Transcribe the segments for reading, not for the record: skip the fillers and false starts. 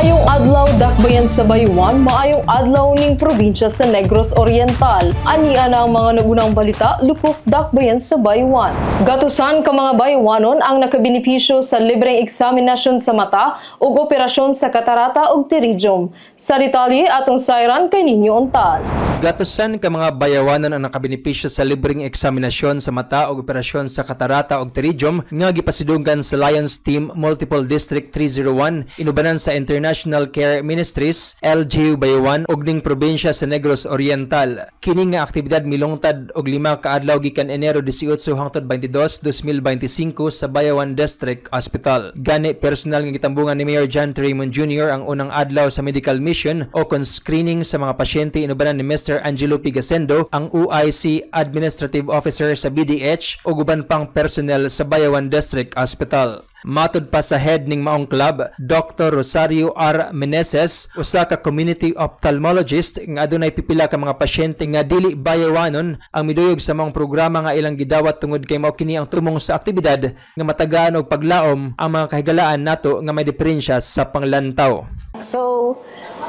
Maayong adlaw dakbayan sa Bayuan, maayong adlaw ning probinsya sa Negros Oriental. Ania na ang mga nagunang balita, lupok dakbayan sa Bayuan. Gatusan ka mga Bayuanon ang nakabenepisyo sa libreng eksaminasyon sa mata ug operasyon sa katarata ug pterygium. Sa detalye atong sayran kay Ninyo Untal. Gatusan ka mga Bayawanon ang nakabenepisyo sa libreng eksaminasyon sa mata ug operasyon sa katarata ug pterygium nga gipasidunggan sa Lions Team Multiple District 301 inubanan sa International Care Ministries, LGU Bayawan ug ning probinsya sa Negros Oriental. Kini nga aktibidad milungtad og 5 ka adlaw gikan Enero 18 hangtod 22, 2025 sa Bayawan District Hospital. Gani personal nga gitambungan ni Mayor John Raymond Jr. ang unang adlaw sa medical mission o kon screening sa mga pasyente inubanan ni Mr. Angelo Pigasendo, ang UIC Administrative Officer sa BDH ug uban pang personnel sa Bayawan District Hospital. Matud pa sa head ning maong club, Dr. Rosario R. Meneses, usa ka community ophthalmologist nga adunay pipila ka mga pasyente nga dili Bayawanon ang miduyog sa maong programa nga ilang gidawat tungod kay mao kini ang tumong sa aktibidad nga matagaan og paglaom ang mga kahigalaan nato nga may diferensya sa panglantaw. So,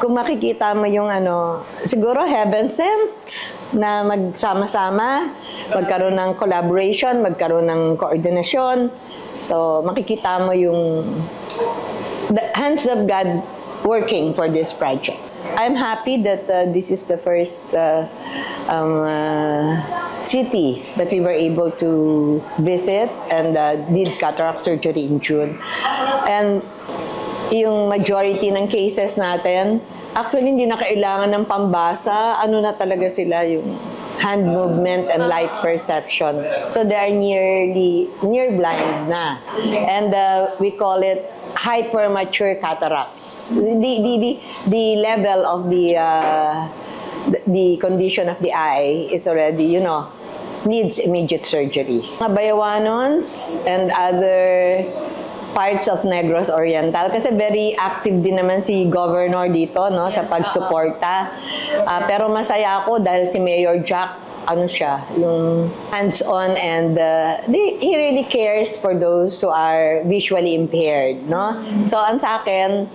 kung makikita mo yung siguro heaven sent na magsama-sama, magkaroon ng collaboration, magkaroon ng koordinasyon. So, makikita mo yung the hands of God working for this project. I'm happy that this is the first city that we were able to visit and did cataract surgery in June. And yung majority ng cases natin, actually hindi na kailangan ng pambasa, na talaga sila yung hand movement and light perception. So they are near blind na. And we call it hypermature cataracts. The level of the condition of the eye is already, needs immediate surgery. Mga Bayawanons and other parts of Negros Oriental kasi very active din naman si Governor dito sa pagsuporta. Pero masaya ako dahil si Mayor Jack yung hands-on and he really cares for those who are visually impaired, So ang sa akin,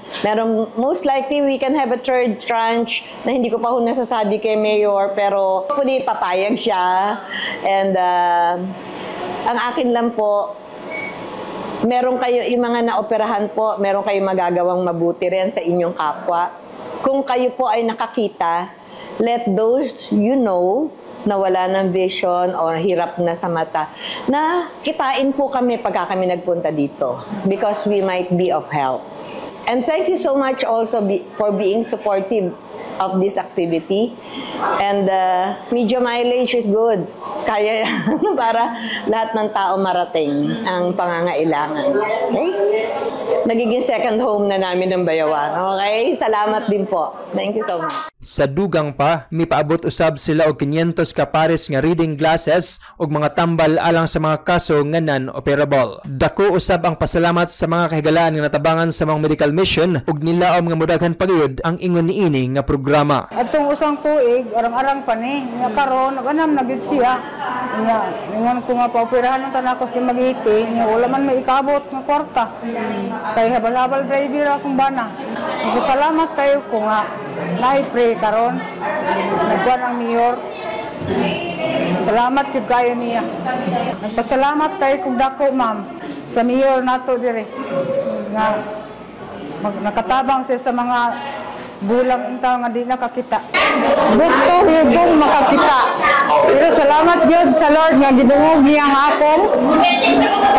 most likely we can have a third tranche na hindi ko pa nasasabi kay Mayor pero hopefully papayag siya. And ang akin lang po, meron kayo, yung mga naoperahan po, meron kayong magagawang mabuti rin sa inyong kapwa. Kung kayo po ay nakakita, let those na wala ng vision o hirap na sa mata, na kitain po kami pagka kami nagpunta dito because we might be of help. And thank you so much also for being supportive of this activity. And media mileage is good. Kaya para lahat ng tao marating ang pangangailangan. Okay? Nagiging second home na namin ng Bayawan. Okay? Salamat din po. Thank you so much. Sa dugang pa, may paabot usab sila og 500 ka pares nga reading glasses ug mga tambal alang sa mga kaso nga non-operable. Dako usab ang pasalamat sa mga kahigalaan nga natabangan sa mga medical mission ug nilaom nga mudaghan pagayud ang ingon niini nga programa. Atong usang tuig arang-arang pa ni nga karon ganam na gid siya. Ingon ko nga paoperahan ng tanakos di magiti, wala man may ikabot nga kwarta. Kay habal-habal driver akong bana. Salamat kayo ko nga na-pray karon. Nagkuhan ang mayor. Salamat yun kayo niya. Nagpasalamat kayo kung dako, ma'am, sa mayor nato dire. Nga, nakatabang siya sa mga gulang intaw nga di nakakita. Gusto yun makakita. Pero salamat yun sa Lord nga gidungog niyang akong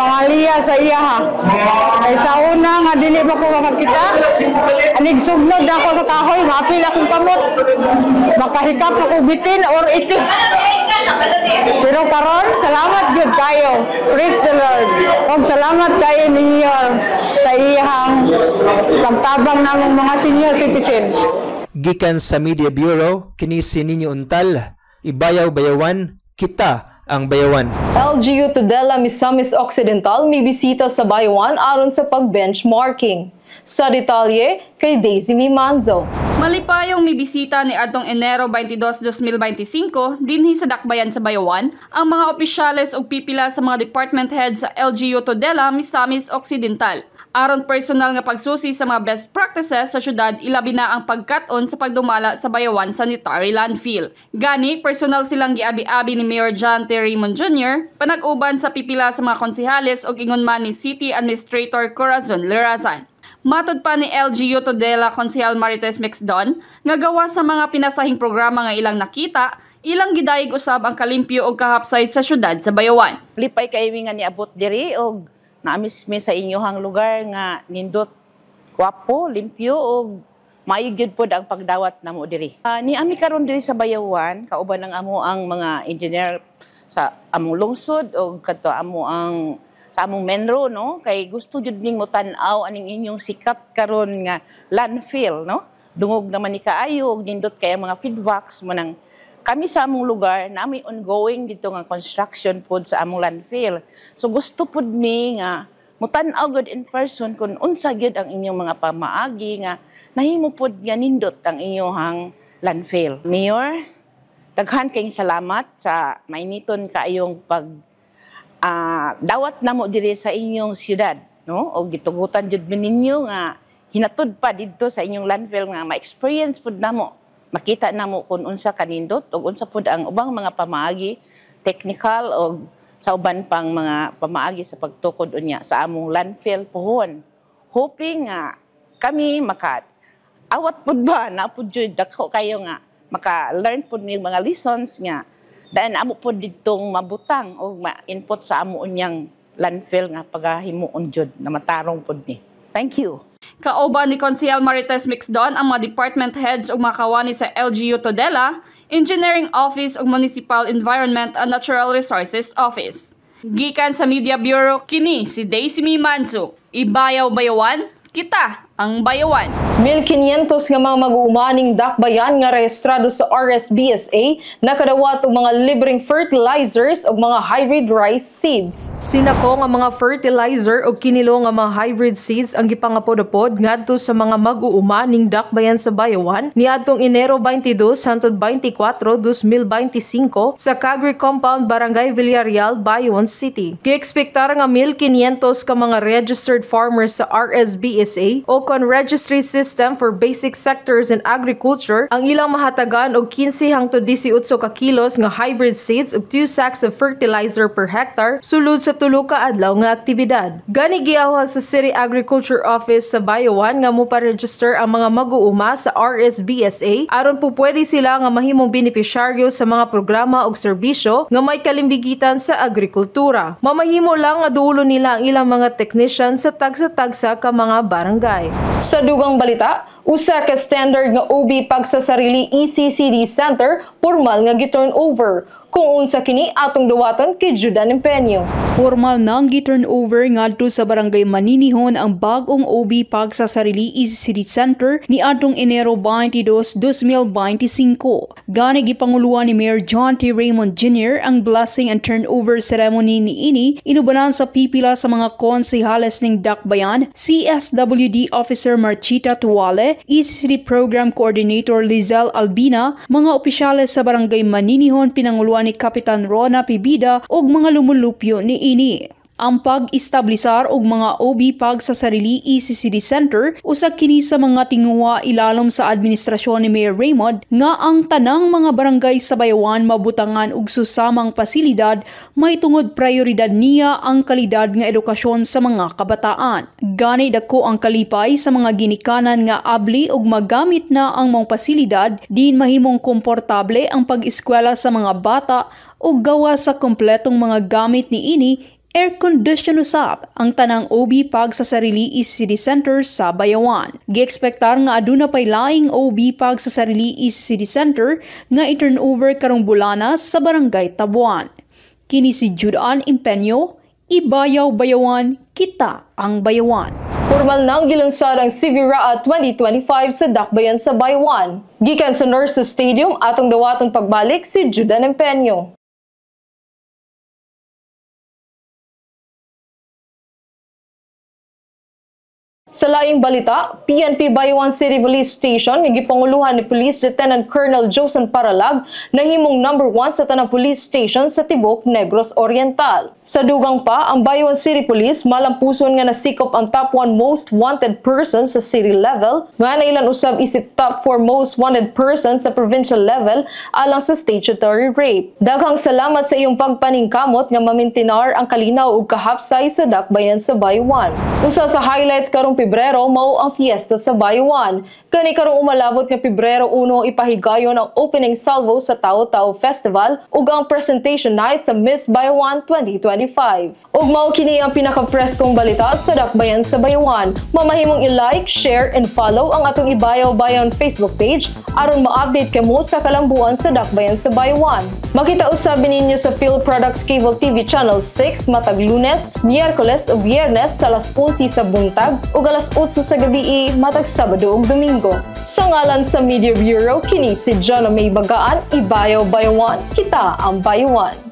pangaliya sa iya ha. Kay sa una nga dili ba ko makakita, anig sugnod ako sa kahoy, mapil akong kamot. Makahikap ako bitin or itik. Pero karon salamat yun kayo. Praise the Lord. Huwag salamat kayo ninyo sa iyang pagtabang namong mga senior citizen. Gikan sa Media Bureau, kini si Ninyo Untal, Ibayaw Bayawan, kita ang Bayawan. LGU Tudela Misamis Occidental may bisita sa Bayawan aron sa pag-benchmarking. Sa detalye, kay Daisy Mimanzo. Malipayong may bisita ni adtong Enero 22, 2025 dinhi sa dakbayan sa Bayawan ang mga opisyales ug pipila sa mga department heads sa LGU Tudela Misamis Occidental. Aron personal nga pagsusi sa mga best practices sa syudad, ilabi na ang pagkat-on sa pagdumala sa Bayawan Sanitary Landfill. Gani, personal silang giabi-abi ni Mayor John T. Raymond Jr. panag-uban sa pipila sa mga konsehales o ingon man ni City Administrator Corazon Lerazan. Matod pa ni LGU Tudela Konsehal Marites Mixdon, nga gawa sa mga pinasahing programa nga ilang nakita, ilang gidayeg usab ang kalimpyo o kahapsay sa syudad sa Bayawan. Lipay kayo nga niabot diri og naamis mi sa inyohang lugar nga nindot kwapo, limpyo o maayog pod ang pagdawat namo diri. Ni ami karon diri sa Bayawan, kauban ng amo ang mga engineer sa among lungsod o kadto amo ang sa among menro, no, kay gusto jud ning motan-aw aning inyong sikat karon nga landfill, no, dungog naman ni kaayo og nindot kay mga feedbacks mo nang kami sa among lugar na may ongoing dito nga construction pod sa among landfill. So gusto pod mi nga mutan-aw gud in person kung unsa gyud ang inyong mga pamaagi nga nahimo pod nga nindot ang inyong landfill. Mayor, daghan kayong salamat sa mainiton kaayong pag dawat namo diri sa inyong siyudad, no? O gitugutan jud ninyo nga hinatod pa didto sa inyong landfill nga ma-experience pod namo. Makita namo kung unsa kanindot o unsa pod ang ubang mga pamaagi technical o sa uban pang mga pamaagi sa pagtukod unya sa among landfill pohon. Hoping nga kami awat pod ba na pod jud dako kayo nga maka-learn pod ning mga lessons nga dahil amo pod didtong mabutang o ma-input sa amo unyang landfill nga pagahimuon jud na matarong pod ni. Thank you. Kauban ni Konsehal Marites Mixdon ang mga department heads ug makawani sa LGU Tudela, Engineering Office ug Municipal Environment and Natural Resources Office. Gikan sa Media Bureau, kini si Daisy Manso. Ibayaw Bayawan, kita ang Bayawan. 1,500 nga mga mag-uumaning dakbayan nga rehistrado sa RSBSA nakadawat og mga libreng fertilizers o mga hybrid rice seeds. Sinako nga mga fertilizer o kinilo nga mga hybrid seeds ang gipangapod-apod ngadto sa mga mag-uumaning dakbayan sa Bayawan niadtong Enero 22 hangtod 24, 2025 sa Cagri Compound, Barangay Villarreal, Bayawan City. Giekspektar nga 1,500 ka mga registered farmers sa RSBSA o con registry system for basic sectors in agriculture ang ilang mahatagan og 15 hangtod 18 ka kilos nga hybrid seeds ug 2 sacks of fertilizer per hectare sulod sa tulo ka adlaw nga aktibidad. Gani giawhag sa City Agriculture Office sa Bayawan nga mopa-register ang mga mag-uuma sa RSBSA aron po pwede sila nga mahimong benepisyaryo sa mga programa ug serbisyo nga may kalimbigitan sa agrikultura. Mamahimo lang nga duulo nila ang ilang mga technician sa tagsa-tagsa ka mga barangay. Sa dugang balita, usa ka standard nga OB pagsasarili ECCD Center formal nga gi-turn over. Kung unsa kini atong duwaton kay Judan Empeño. Formal nang gi-turnover ngadto sa Barangay Maninihon ang bagong OB pagsasarili ECCD Center ni adtong Enero 22, 2025. Gani gipanguluan ni Mayor John T. Raymond Jr. ang blessing and turnover ceremony niini inubanan sa pipila sa mga konsehales ning Dakbayan, CSWD Officer Marchita Tuwale, ECCD Program Coordinator Lizelle Albina, mga opisyales sa Barangay Maninihon pinanguluan ni Kapitan Rona Pibida ug mga lumulupyo ni ini. Ang pag-establisar og mga OB pagsasarili ECCD Center usa kini sa mga tinguha ilalom sa administrasyon ni Mayor Raymond nga ang tanang mga barangay sa Bayawan mabutangan og susamang pasilidad may tungod prioridad niya ang kalidad nga edukasyon sa mga kabataan. Gani dako ang kalipay sa mga ginikanan nga abli og magamit na ang mga pasilidad din mahimong komportable ang pag-eskwela sa mga bata ug gawa sa kompletong mga gamit ni ini. Air condition usab ang tanang OB pagsasarili ECCD Center sa Bayawan. Giekspektar nga aduna pay laing OB pagsasarili ECCD Center nga i-turnover karong bulana sa Barangay Tabuan. Kini si Judan Empeño, Ibayaw Bayawan, kita ang Bayawan. Formal nang gilunsad ang Sivira 2025 sa Dakbayan sa Bayawan. Gikan sa Nurses Stadium atong dawaton pagbalik si Judan Empeño. Sa laing balita, PNP Bayawan City Police Station nga gipanguluhan ni Police Lieutenant Colonel Joson Paralag nahimong number 1 sa tanang police station sa tibok Negros Oriental. Sa dugang pa, ang Bayawan City Police malampuson nga nasikop ang top 1 most wanted person sa city level, nga nailan usab isip top 4 most wanted person sa provincial level alang sa statutory rape. Daghang salamat sa iyong pagpaningkamot nga mamintinar ang kalinaw ug kahapsay sa dakbayan sa Bayawan. Usa sa highlights karong Pebrero mao ang fiesta sa Bayawan. Kani karong umalabot nga Pebrero 1 ipahigayon ang opening salvo sa Tao-Tao Festival ug ang presentation night sa Miss Bayawan 2025. Ug mao kini ang pinaka-preskong balita sa dakbayan sa Bayawan. Mamahimong i-like, share and follow ang atong Ibayaw Bayan Facebook page aron ma-update kamo sa kalambuan sa dakbayan sa Bayawan. Makita usab ninyo sa Phil Products Cable TV Channel 6 matag Lunes, Miyerkules ug Biyernes sa alas 11 sa buntag ug alas 8 sa gabi matag Sabado ug Domingo. Sa ngalan sa Media Bureau, kini si John May Bagaan, Ibayaw Bayawan, kita ang Bayawan.